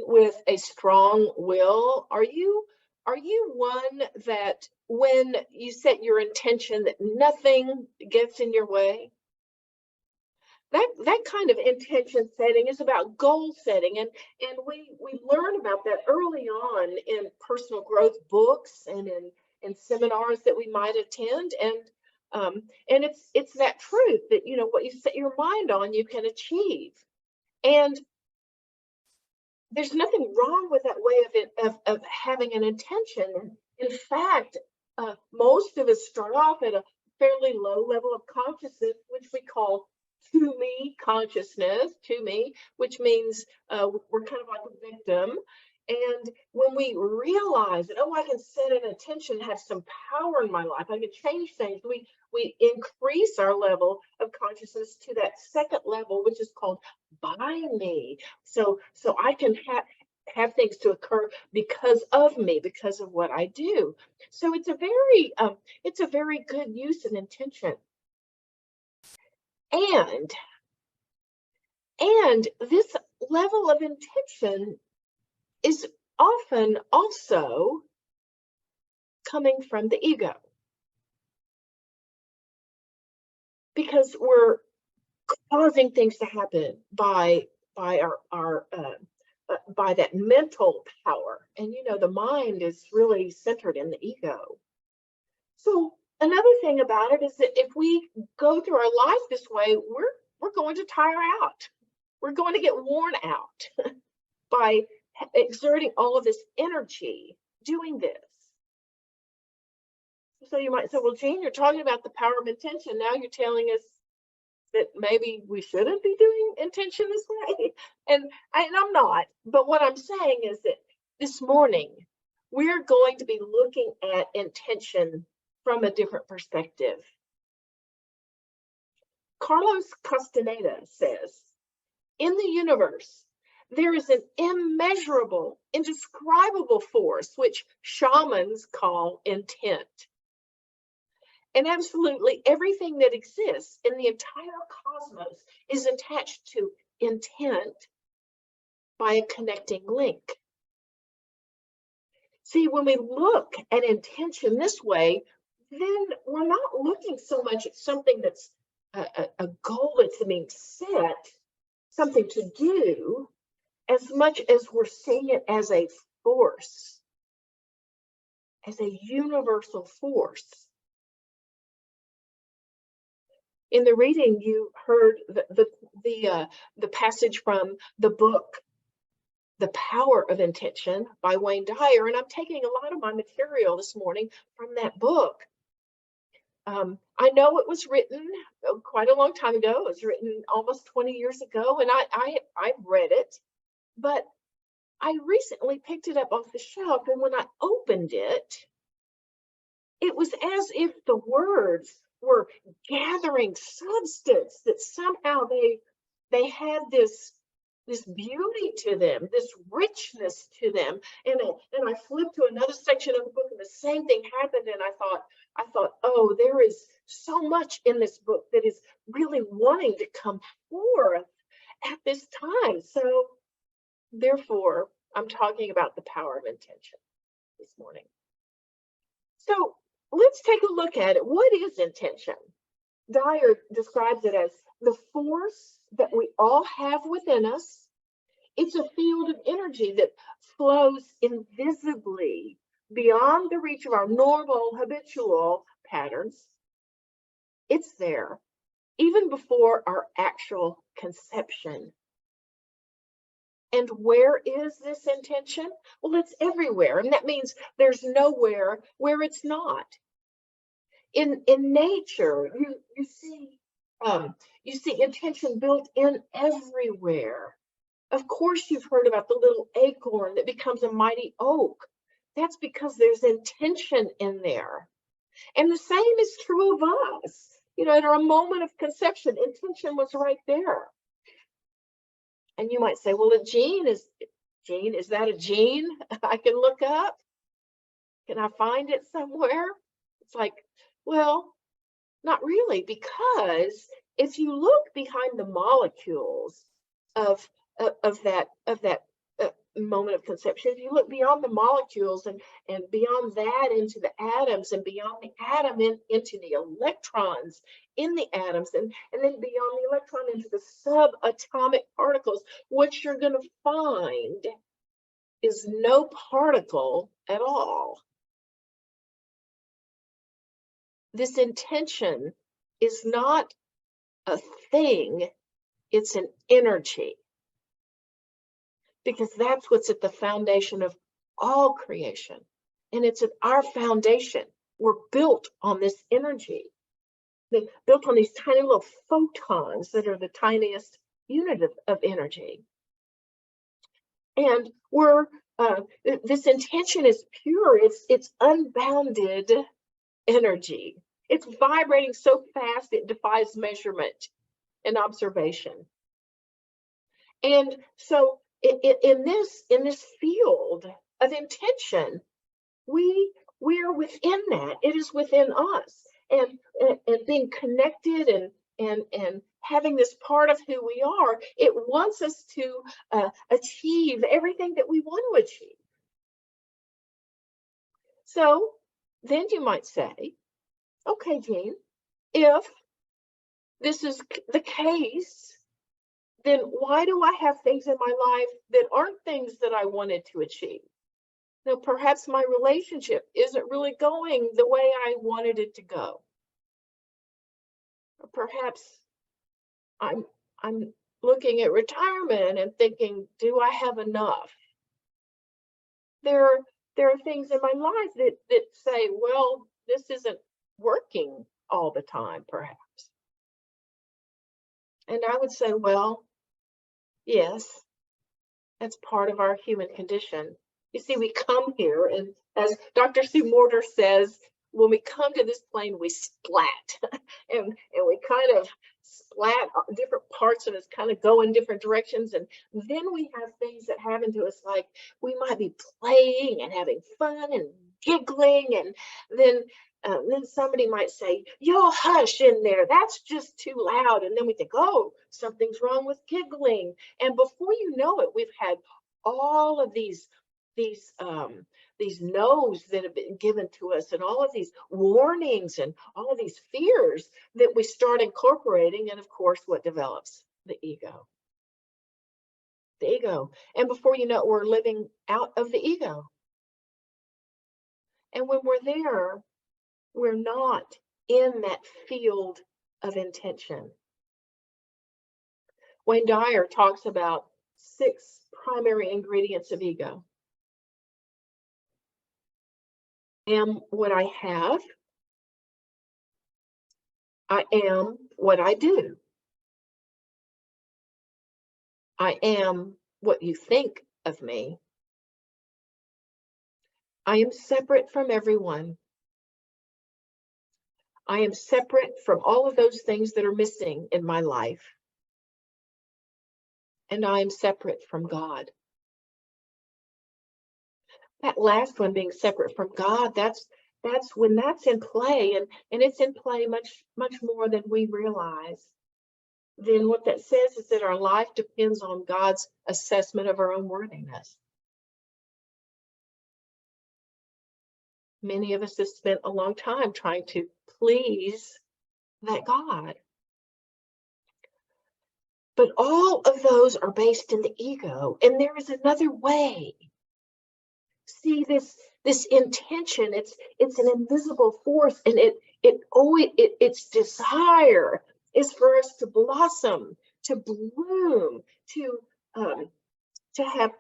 with a strong will? Are you one that when you set your intention that nothing gets in your way? That kind of intention setting is about goal setting, and we learn about that early on in personal growth books and in seminars that we might attend, and it's that truth that what you set your mind on you can achieve, and there's nothing wrong with that way of having an intention. In fact, most of us start off at a fairly low level of consciousness, which we call to me consciousness, which means we're kind of like a victim. And when we realize that, oh, I can set an intention, have some power in my life, I can change things, we increase our level of consciousness to that second level, which is called by me. So I can have things to occur because of me, because of what I do. So it's a very good use of intention. And this level of intention is often also coming from the ego, because we're causing things to happen by our by that mental power, and the mind is really centered in the ego. So another thing about it is that if we go through our life this way, we're going to tire out. We're going to get worn out by exerting all of this energy doing this. So you might say, well, Jean, you're talking about the power of intention. Now you're telling us that maybe we shouldn't be doing intention this way. And I'm not. But what I'm saying is that this morning, we're going to be looking at intention from a different perspective. Carlos Castaneda says, in the universe, there is an immeasurable, indescribable force, which shamans call intent. And absolutely everything that exists in the entire cosmos is attached to intent by a connecting link. See, when we look at intention this way, then we're not looking so much at something that's a goal that's being set, something to do, as much as we're seeing it as a force, as a universal force. In the reading, you heard the passage from the book, The Power of Intention by Wayne Dyer, and I'm taking a lot of my material this morning from that book. I know it was written quite a long time ago. It was written almost 20 years ago, and I've read it, but I recently picked it up off the shelf, and when I opened it, it was as if the words were gathering substance, that somehow they had this beauty to them, this richness to them. And I flipped to another section of the book, and the same thing happened. And I thought, oh, there is so much in this book that is really wanting to come forth at this time. So therefore, I'm talking about the power of intention this morning. So let's take a look at it. What is intention? Dyer describes it as the force that we all have within us. It's a field of energy that flows invisibly beyond the reach of our normal habitual patterns. It's there even before our actual conception. And where is this intention? Well, it's everywhere, and that means there's nowhere where it's not. In nature, you see intention built in everywhere. Of course, you've heard about the little acorn that becomes a mighty oak. That's because there's intention in there. And the same is true of us. At our moment of conception, intention was right there. And you might say, well, Jean, is that a gene I can look up? Can I find it somewhere? It's like, well, not really, because if you look behind the molecules of that moment of conception, if you look beyond the molecules and beyond that into the atoms, and beyond the atom into the electrons in the atoms, and then beyond the electron into the subatomic particles, what you're going to find is no particle at all. This intention is not a thing, it's an energy. Because that's what's at the foundation of all creation. And it's at our foundation. We're built on this energy. They're built on these tiny little photons that are the tiniest unit of energy. And this intention is pure. It's unbounded energy. It's vibrating so fast it defies measurement and observation. And so in this field of intention, we're within that. It is within us, and being connected and having this part of who we are. It wants us to achieve everything that we want to achieve. So then you might say, okay, Jean, if this is the case, then why do I have things in my life that aren't things that I wanted to achieve? Now, perhaps my relationship isn't really going the way I wanted it to go. Or perhaps I'm looking at retirement and thinking, do I have enough? There are things in my life that say, well, this isn't working all the time, perhaps. And I would say, well, yes, that's part of our human condition. You see, we come here, and as Dr. Sue Morter says, when we come to this plane, we splat, and we kind of splat. Different parts of us kind of go in different directions, and then we have things that happen to us, like we might be playing and having fun and giggling, and then somebody might say, "Yo, hush in there, that's just too loud." And then we think, oh, something's wrong with giggling. And before you know it, we've had all of these no's that have been given to us, and all of these warnings and all of these fears that we start incorporating. And of course, what develops? The ego. The ego. And before you know it, we're living out of the ego. And when we're there, we're not in that field of intention. Wayne Dyer talks about 6 primary ingredients of ego. I am what I have. I am what I do. I am what you think of me. I am separate from everyone. I am separate from all of those things that are missing in my life. And I am separate from God. That last one, being separate from God, that's when that's in play, and it's in play much more than we realize. Then what that says is that our life depends on God's assessment of our own worthiness. Many of us have spent a long time trying to please that God. But all of those are based in the ego, and there is another way. See, this intention, it's an invisible force, and its desire is for us to blossom, to bloom, to have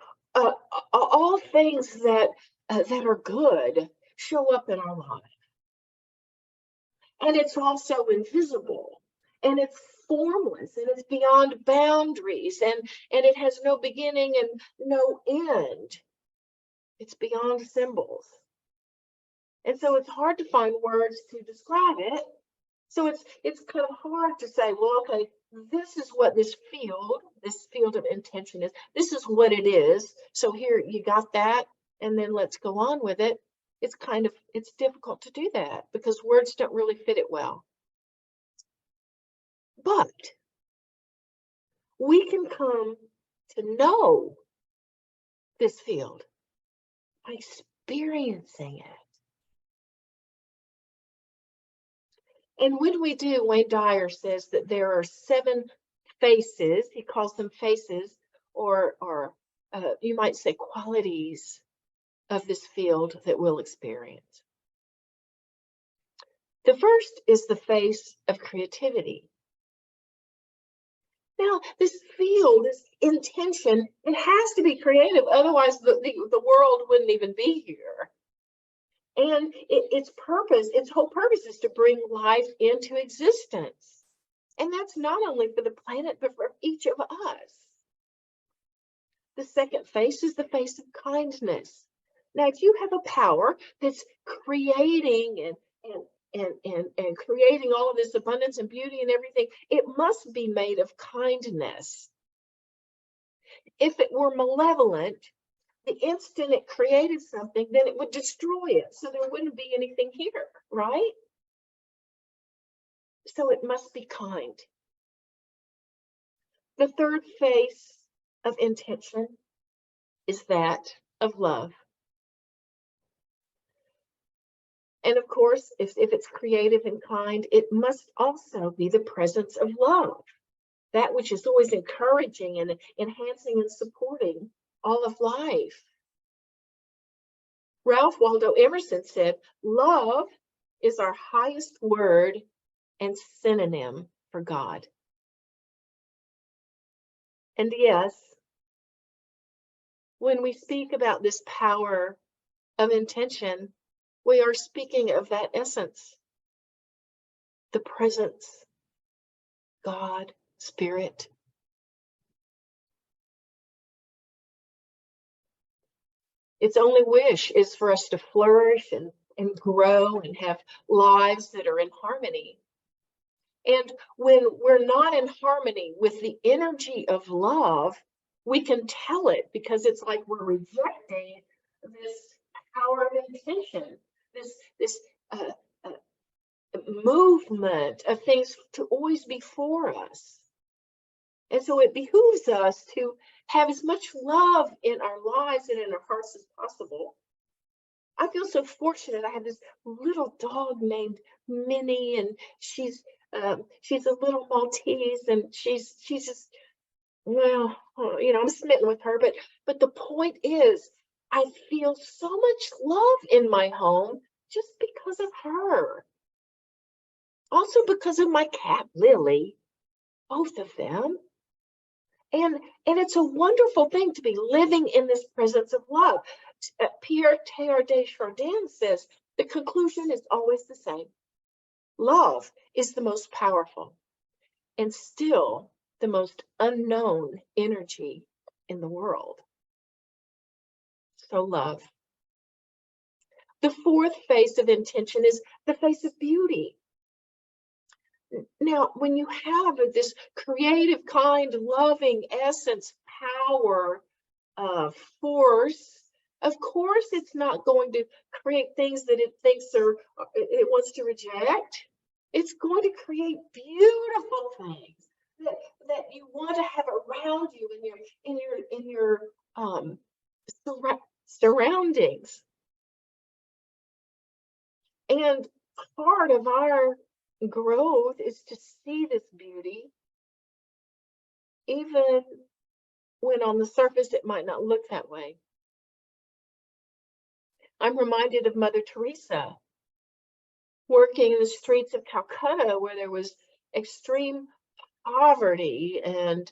all things that are good show up in our life. And it's also invisible, and it's formless, and it's beyond boundaries, and it has no beginning and no end. It's beyond symbols. And so it's hard to find words to describe it. So it's kind of hard to say, well, okay, this is what this field of intention is. This is what it is. So here, you got that, and then let's go on with it. It's difficult to do that because words don't really fit it well. But we can come to know this field by experiencing it. And when we do, Wayne Dyer says that there are 7 faces. He calls them faces, or you might say qualities of this field that we'll experience. The first is the face of creativity. Now, this field, this intention, it has to be creative, otherwise the world wouldn't even be here. And its whole purpose is to bring life into existence. And that's not only for the planet, but for each of us. The second face is the face of kindness. Now, if you have a power that's creating and creating all of this abundance and beauty and everything, it must be made of kindness. If it were malevolent, the instant it created something, then it would destroy it. So there wouldn't be anything here, right? So it must be kind. The third face of intention is that of love. And of course, if it's creative and kind, it must also be the presence of love, that which is always encouraging and enhancing and supporting all of life. Ralph Waldo Emerson said, "Love is our highest word and synonym for God." And yes, when we speak about this power of intention, we are speaking of that essence, the presence, God, Spirit. Its only wish is for us to flourish and grow and have lives that are in harmony. And when we're not in harmony with the energy of love, we can tell it, because it's like we're rejecting this power of intention, this movement of things to always be for us. And so it behooves us to have as much love in our lives and in our hearts as possible. I feel so fortunate. I have this little dog named Minnie, and she's a little Maltese, and she's just, well, I'm smitten with her. But the point is, I feel so much love in my home just because of her. Also because of my cat Lily, both of them. And it's a wonderful thing to be living in this presence of love. Pierre Teilhard de Chardin says the conclusion is always the same. Love is the most powerful and still the most unknown energy in the world. So love. The fourth face of intention is the face of beauty. Now, when you have this creative, kind, loving essence, power, force, of course, it's not going to create things that it thinks it wants to reject. It's going to create beautiful things that you want to have around you in your surroundings. And part of our growth is to see this beauty, even when on the surface it might not look that way. I'm reminded of Mother Teresa working in the streets of Calcutta, where there was extreme poverty and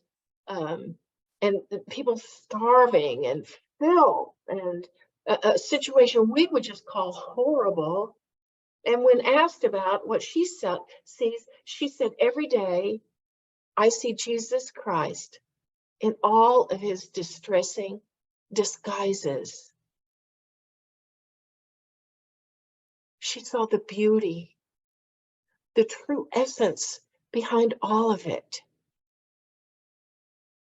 people starving and filth, and a situation we would just call horrible. And when asked about what she sees, she said, "Every day I see Jesus Christ in all of his distressing disguises." She saw the beauty, the true essence behind all of it.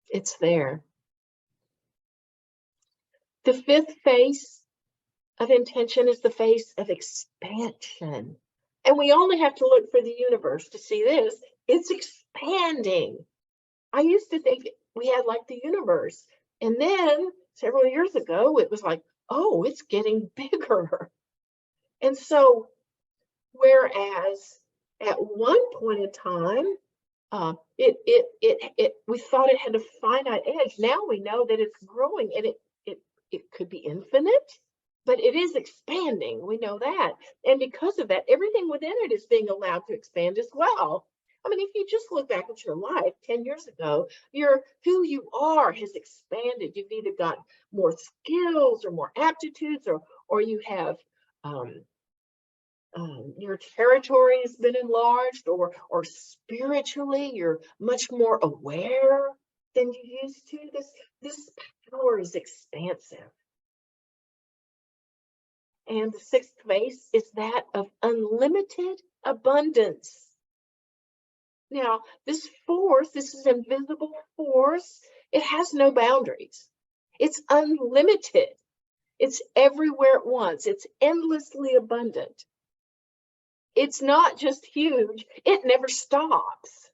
It's there. The fifth face of intention is the face of expansion. And we only have to look for the universe to see this. It's expanding. I used to think we had like the universe. And then several years ago, it was like, oh, it's getting bigger. And so, whereas at one point in time, we thought it had a finite edge. Now we know that it's growing, and it could be infinite, but it is expanding. We know that. And because of that, everything within it is being allowed to expand as well. I mean, if you just look back at your life 10 years ago, who you are has expanded. You've either got more skills or more aptitudes, or you have your territory has been enlarged, or spiritually you're much more aware than you used to. This power is expansive. And the sixth phase is that of unlimited abundance. Now, this force, this is invisible force, it has no boundaries. It's unlimited. It's everywhere at once. It's endlessly abundant. It's not just huge, it never stops.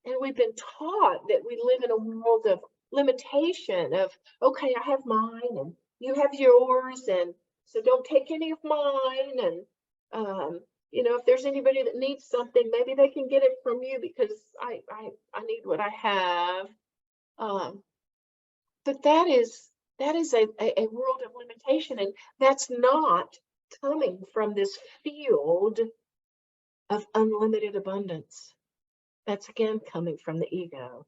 And we've been taught that we live in a world of limitation, of, okay, I have mine and you have yours, and so don't take any of mine. And if there's anybody that needs something, maybe they can get it from you because I need what I have. But that is a world of limitation, and that's not coming from this field of unlimited abundance. That's again coming from the ego.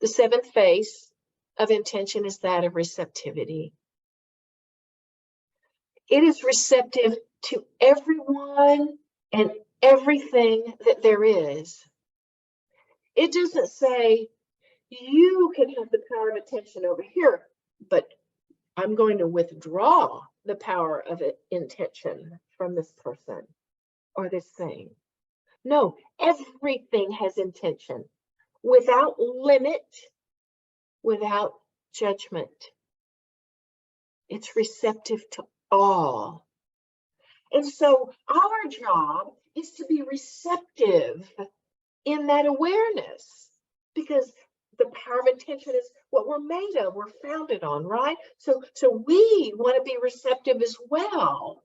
The seventh phase of intention is that of receptivity. It is receptive to everyone and everything that there is. It doesn't say, you can have the power of attention over here, but I'm going to withdraw the power of intention from this person or this thing. No, everything has intention, without limit, without judgment. It's receptive to all. And so our job is to be receptive in that awareness, because the power of intention is what we're made of, we're founded on, right? So we want to be receptive as well.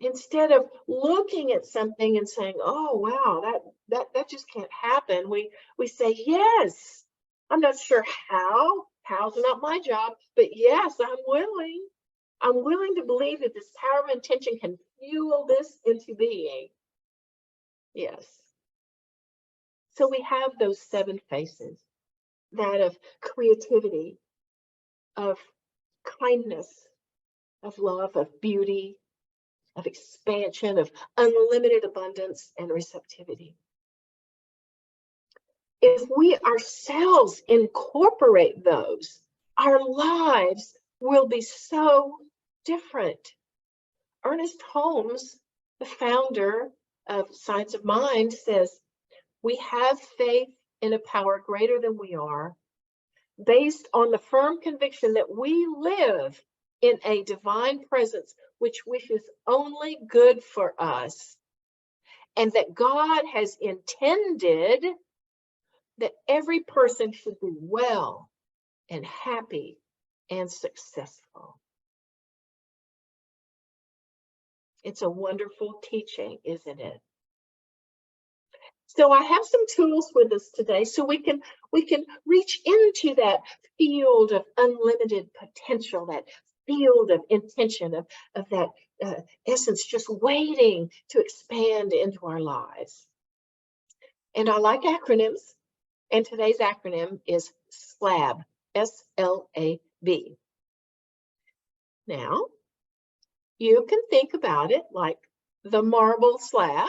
Instead of looking at something and saying, oh, wow, that just can't happen, we say, yes, I'm not sure how's not my job, but yes, I'm willing to believe that this power of intention can fuel this into being. Yes. So we have those seven faces, that of creativity, of kindness, of love, of beauty, of expansion, of unlimited abundance and receptivity. If we ourselves incorporate those, our lives will be so different. Ernest Holmes, the founder of Science of Mind, says, we have faith in a power greater than we are, based on the firm conviction that we live in a divine presence which wishes only good for us, and that God has intended that every person should be well and happy and successful. It's a wonderful teaching, isn't it? So I have some tools with us today so we can reach into that field of unlimited potential, that field of intention, of that essence just waiting to expand into our lives. And I like acronyms, and today's acronym is SLAB, S-L-A-B. Now, you can think about it like the marble slab,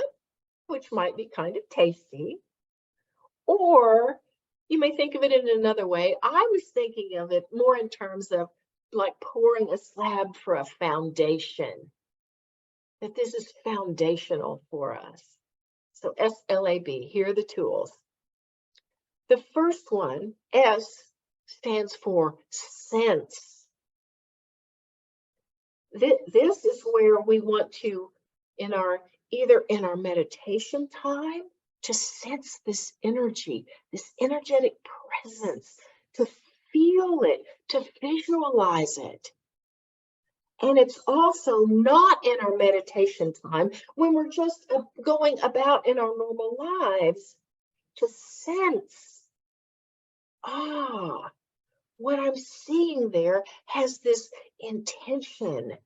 which might be kind of tasty, or you may think of it in another way. I was thinking of it more in terms of like pouring a slab for a foundation, that this is foundational for us. So SLAB, here are the tools. The first one, S, stands for sense. This is where we want to, either in our meditation time to sense this energy, this energetic presence, to feel it, to visualize it. And it's also not in our meditation time when we're just going about in our normal lives to sense, what I'm seeing there has this intention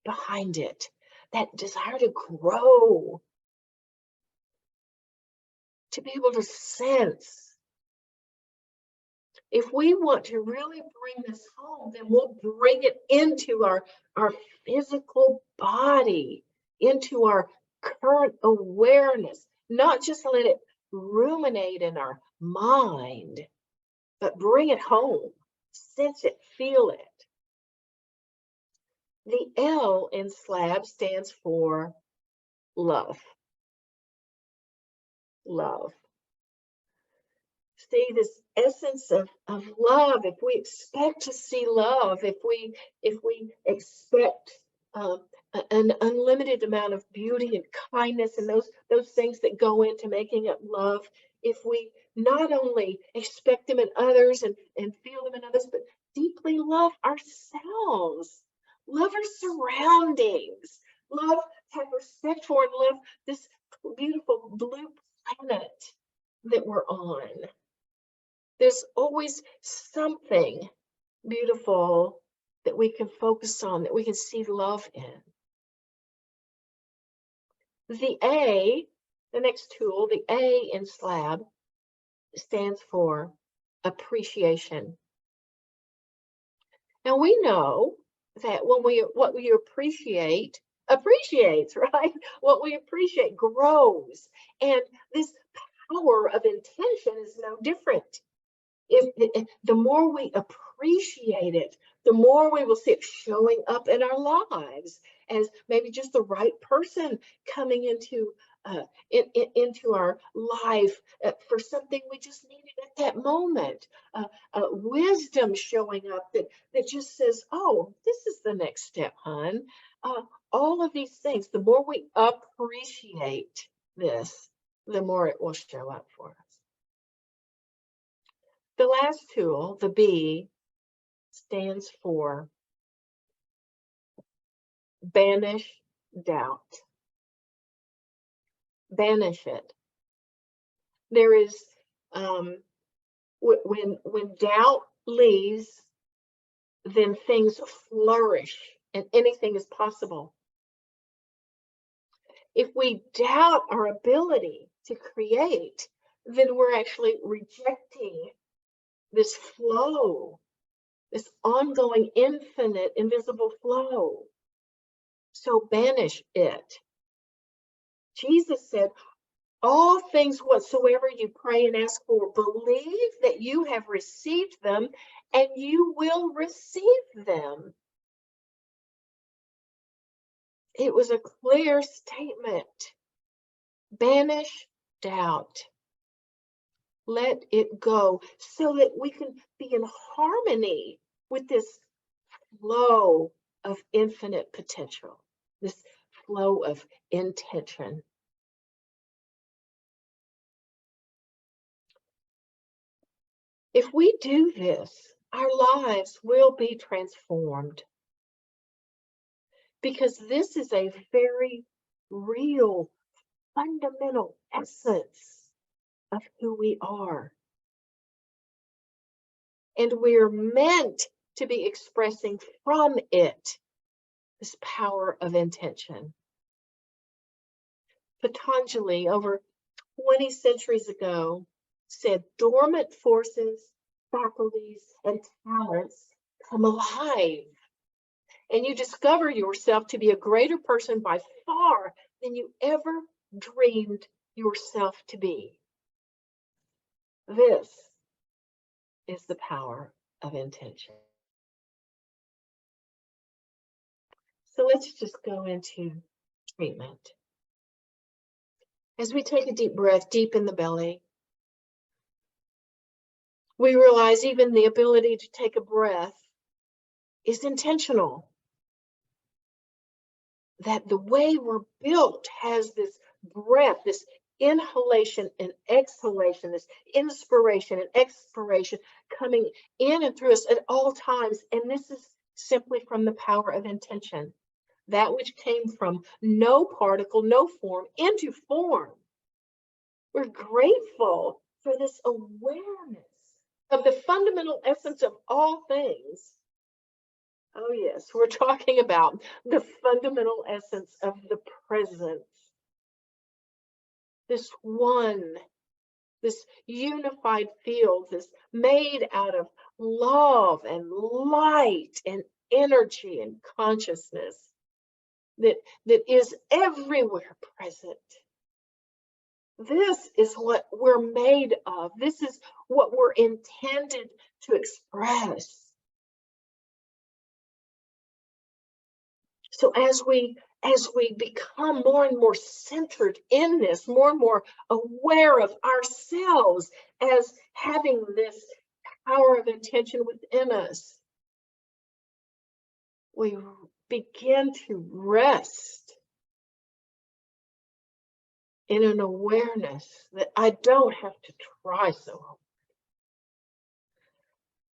behind it, that desire to grow, to be able to sense. If we want to really bring this home, then we'll bring it into our physical body, into our current awareness, not just let it ruminate in our mind, but bring it home, sense it, feel it. The L in SLAB stands for love. Love. See, this essence of love, if we expect to see love, if we expect an unlimited amount of beauty and kindness and those things that go into making up love, if we not only expect them in others and feel them in others, but deeply love ourselves, love our surroundings, love heterosexual, and love this beautiful blue planet that we're on. There's always something beautiful that we can focus on, that we can see love in. The A, the next tool, the A in SLAB, stands for appreciation. Now we know that what we appreciate appreciates, right? What we appreciate grows. And this power of intention is no different. The more we appreciate it, the more we will see it showing up in our lives as maybe just the right person coming into our life for something we just needed at that moment. Wisdom showing up that just says, "Oh, this is the next step, hon." All of these things, the more we appreciate this, the more it will show up for us. The last tool, the B, stands for banish doubt. Banish it. There is, when doubt leaves, then things flourish and anything is possible. If we doubt our ability to create, then we're actually rejecting this flow, this ongoing, infinite, invisible flow. So banish it. Jesus said, all things whatsoever you pray and ask for, believe that you have received them and you will receive them. It was a clear statement. Banish doubt. Let it go so that we can be in harmony with this flow of infinite potential, this flow of intention. If we do this, our lives will be transformed, because this is a very real, fundamental essence of who we are. And we're meant to be expressing from it this power of intention. Patanjali, over 20 centuries ago, said dormant forces, faculties, and talents come alive. And you discover yourself to be a greater person by far than you ever dreamed yourself to be. This is the power of intention. So let's just go into treatment. As we take a deep breath deep in the belly, we realize even the ability to take a breath is intentional. That the way we're built has this breath, this inhalation and exhalation, this inspiration and expiration coming in and through us at all times. And this is simply from the power of intention, that which came from no particle, no form, into form. We're grateful for this awareness of the fundamental essence of all things. Oh, yes, we're talking about the fundamental essence of the present. This one, this unified field, this made out of love and light and energy and consciousness that is everywhere present. This is what we're made of. This is what we're intended to express. So as we become more and more centered in this, more and more aware of ourselves as having this power of intention within us, we begin to rest in an awareness that I don't have to try so hard.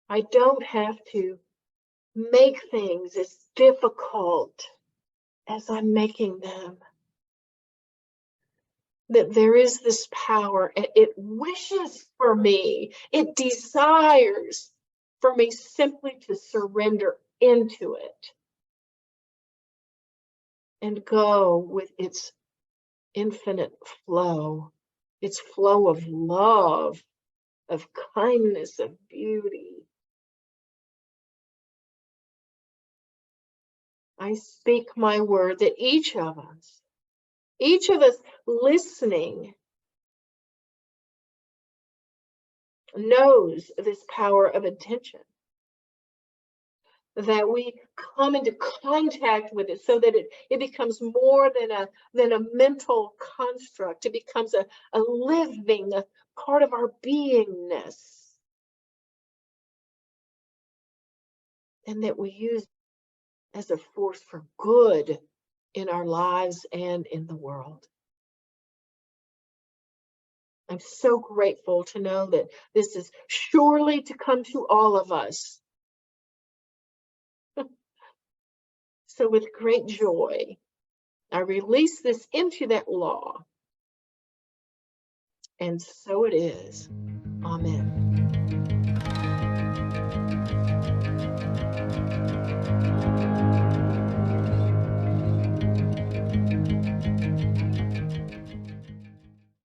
I don't have to make things as difficult as I'm making them. That there is this power, it wishes for me, it desires for me simply to surrender into it and go with its infinite flow, its flow of love, of kindness, of beauty. I speak my word that each of us listening knows this power of intention, that we come into contact with it so that it becomes more than a mental construct. It becomes a living, a part of our beingness, and that we use as a force for good in our lives and in the world. I'm so grateful to know that this is surely to come to all of us. So with great joy, I release this into that law. And so it is. Amen.